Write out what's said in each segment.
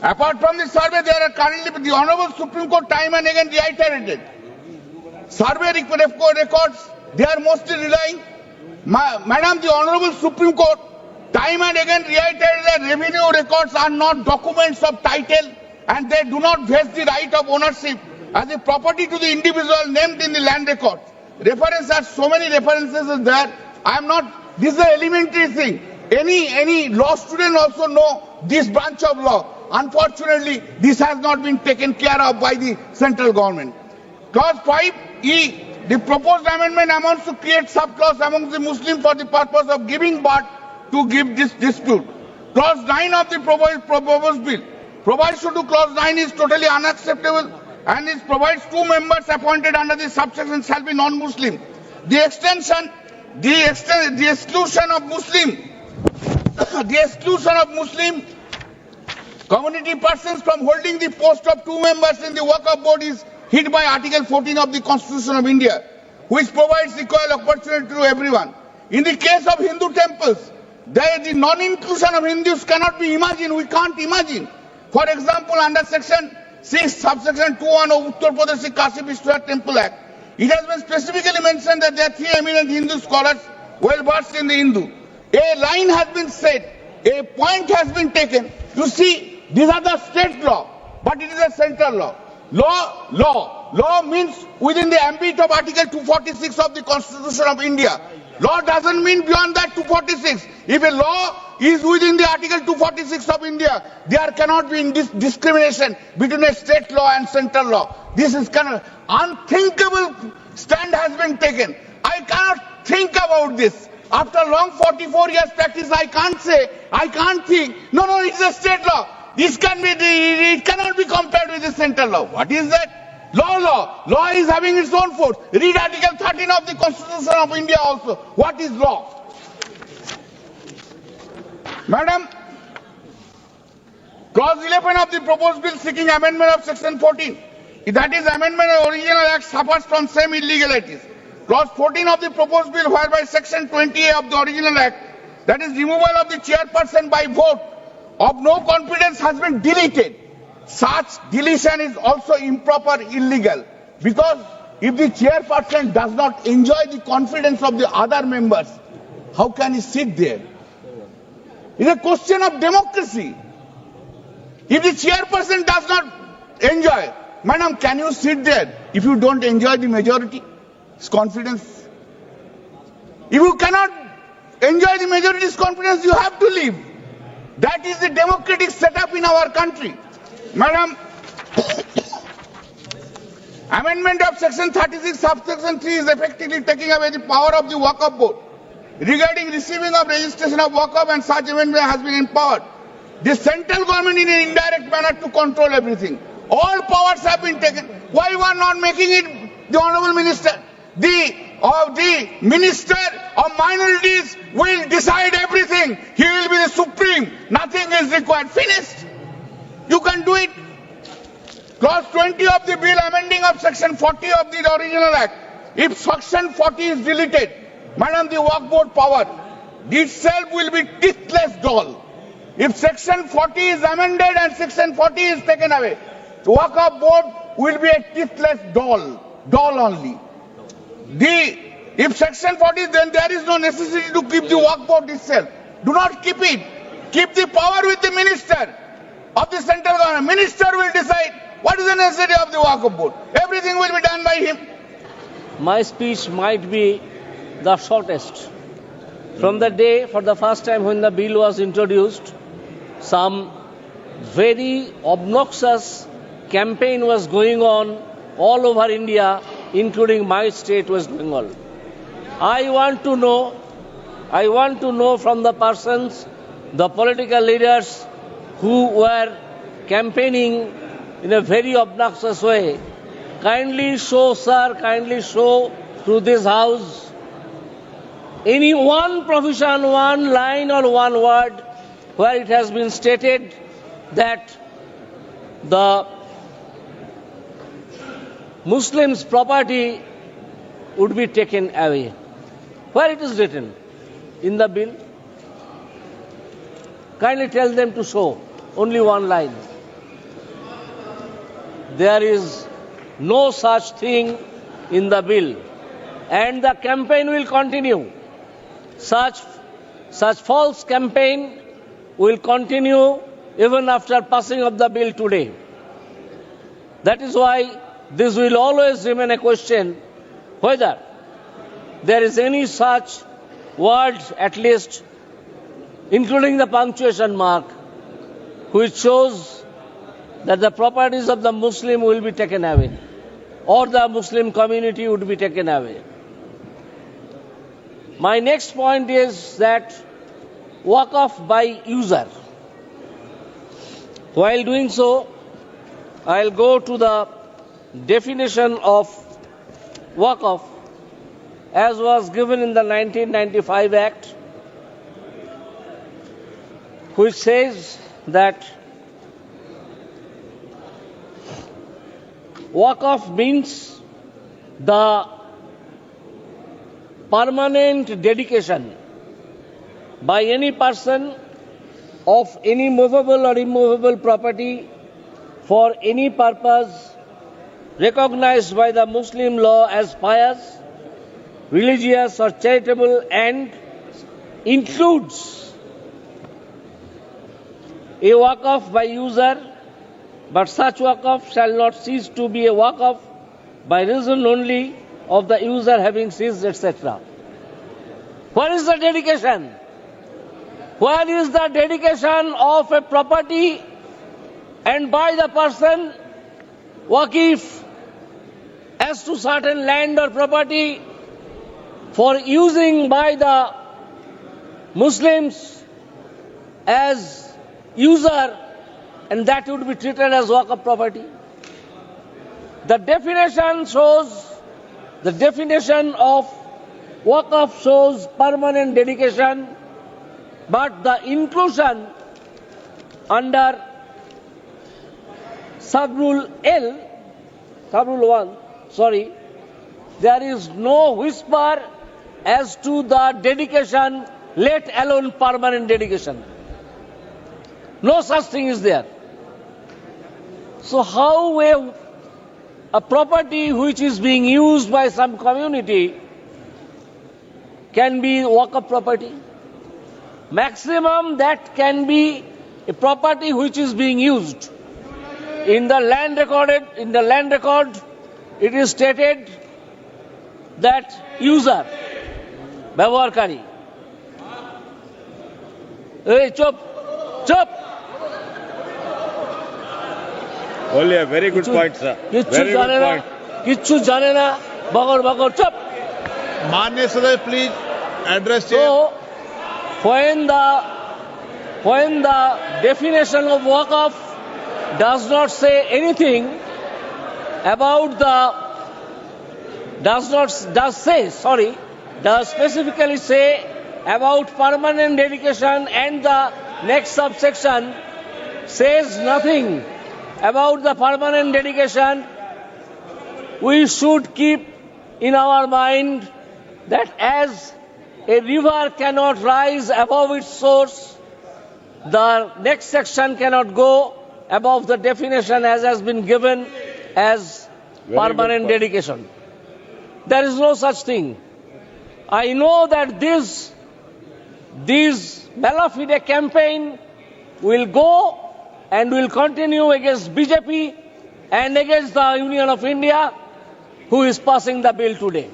Apart from the survey, there are currently the Honorable Supreme Court time and again reiterated. Survey records, they are mostly relying. Madam, the Honorable Supreme Court time and again reiterated that revenue records are not documents of title and they do not vest the right of ownership as a property to the individual named in the land record. Reference are so many references is there. I am not, this is an elementary thing. Any law student also know this branch of law. Unfortunately, this has not been taken care of by the central government. Clause 5E, the proposed amendment amounts to create subclause amongst the Muslims for the purpose of giving birth to give this dispute. Clause 9 of the proposed bill provides to Clause 9 is totally unacceptable and it provides 2 members appointed under this subsection shall be non-Muslim. The exclusion of Muslim community persons from holding the post of 2 members in the Waqf board is hit by Article 14 of the Constitution of India, which provides equal opportunity to everyone. In the case of Hindu temples, the non-inclusion of Hindus cannot be imagined. We can't imagine. For example, under Section 6, subsection 2(1) of Uttar Pradesh Kashi Vishwanath Temple Act, it has been specifically mentioned that there are 3 eminent Hindu scholars well versed in the Hindu. A line has been set, a point has been taken. You see, these are the state law, but it is a central law. Law means within the ambit of Article 246 of the Constitution of India. Law doesn't mean beyond that 246. If a law is within the Article 246 of India, there cannot be discrimination between a state law and central law. This is kind of unthinkable stand has been taken. I cannot think about this. After long 44 years practice, I can't think. No, it's a state law. This it cannot be compared with the central law. What is that? Law is having its own force. Read Article 13 of the Constitution of India also. What is law? Madam, Clause 11 of the proposed bill seeking amendment of Section 14. That is amendment of original act suffers from same illegalities. Clause 14 of the proposed bill whereby Section 20A of the original act, that is removal of the chairperson by vote of no confidence has been deleted. Such deletion is also improper, illegal. Because if the chairperson does not enjoy the confidence of the other members, how can he sit there? It's a question of democracy. If the chairperson does not enjoy, madam, can you sit there if you don't enjoy the majority's confidence? If you cannot enjoy the majority's confidence, you have to leave. That is the democratic setup in our country. Madam, amendment of Section 36, subsection 3 is effectively taking away the power of the Waqf board. Regarding receiving of registration of Waqf and such amendment has been empowered. The central government in an indirect manner to control everything. All powers have been taken. Why you are not making it the Honorable Minister? The Minister of Minorities will decide everything. He will be the supreme. Nothing is required. Finished. You can do it. Clause 20 of the bill amending of Section 40 of the original act. If Section 40 is deleted, madam, the Waqf board power itself will be teethless doll. If Section 40 is amended and Section 40 is taken away, the Waqf board will be a teethless doll only. If Section 40, then there is no necessity to keep the Waqf board itself. Do not keep it. Keep the power with the minister of the central government. Minister will decide what is the necessity of the Waqf board. Everything will be done by him. My speech might be the shortest. From the day, for the first time when the bill was introduced, some very obnoxious campaign was going on all over India, including my state, West Bengal. I want to know from the persons, the political leaders who were campaigning in a very obnoxious way. Kindly show, sir, kindly show to this house any one provision, one line or one word where it has been stated that the Muslims' property would be taken away. Where it is written in the bill? Kindly tell them to show only one line. there is no such thing in the bill. And the campaign will continue. Such false campaign will continue even after passing of the bill today. That is why this will always remain a question whether there is any such word, at least including the punctuation mark, which shows that the properties of the Muslim will be taken away or the Muslim community would be taken away. My next point is that Waqf by user. While doing so, I'll go to the definition of Waqf as was given in the 1995 Act, which says that Waqf means the permanent dedication by any person of any movable or immovable property for any purpose recognized by the Muslim law as pious, religious or charitable, and includes a Waqf by user, but such Waqf shall not cease to be a Waqf by reason only of the user having ceased, etc. What is the dedication? What is the dedication of a property and by the person Waqif as to certain land or property for using by the Muslims as user, and that would be treated as Waqf property? The definition of Waqf shows permanent dedication, but the inclusion under Subrule 1, there is no whisper as to the dedication, let alone permanent dedication. No such thing is there. So how a property which is being used by some community can be Waqf property? Maximum that can be a property which is being used. In the land record, it is stated that user, ব্যবহারকারী. চুপ. Only a very good point, sir. Very good point. কিচ্ছু জানে না, বগর চুপ. Manya sir, please address So, when the definition of Waqf does not say anything about does specifically say about permanent dedication, and the next subsection says nothing about the permanent dedication, we should keep in our mind that as a river cannot rise above its source, the next section cannot go above the definition as has been given as permanent dedication. There is no such thing. I know that this bella fide campaign will go and will continue against BJP and against the Union of India, who is passing the bill today.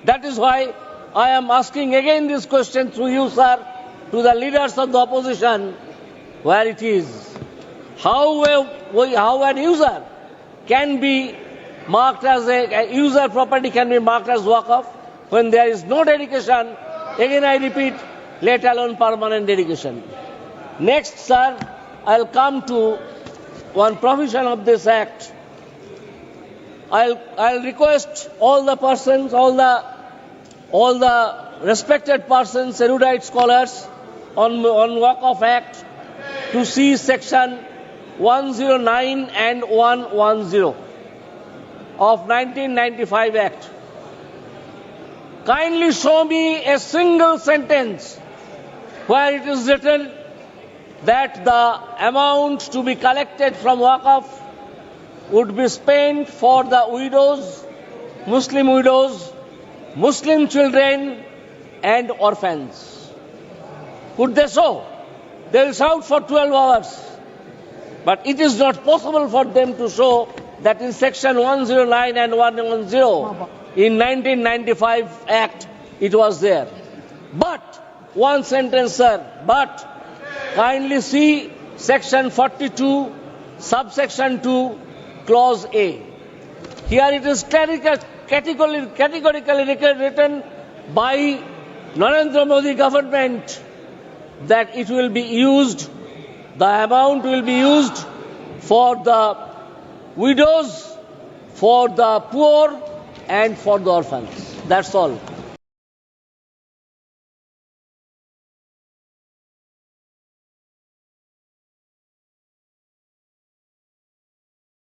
That is why I am asking again this question through you, sir, to the leaders of the opposition, where it is. How an user can be marked as a user property can be marked as Waqf when there is no dedication? Again I repeat, let alone permanent dedication. Next, sir, I'll come to one provision of this act. I'll request all the persons, all the respected persons, erudite scholars on Waqf Act to see section 109 and 110 of 1995 Act. Kindly show me a single sentence where it is written that the amount to be collected from Waqf would be spent for the widows, Muslim children and orphans. Could they so? They will shout for 12 hours. But it is not possible for them to show that in section 109 and 110 in 1995 Act it was there. But, one sentence sir, but kindly see section 42, subsection 2, clause A. Here it is categorically written by Narendra Modi government that it will be used, the amount will be used for the widows, for the poor and for the orphans. That's all.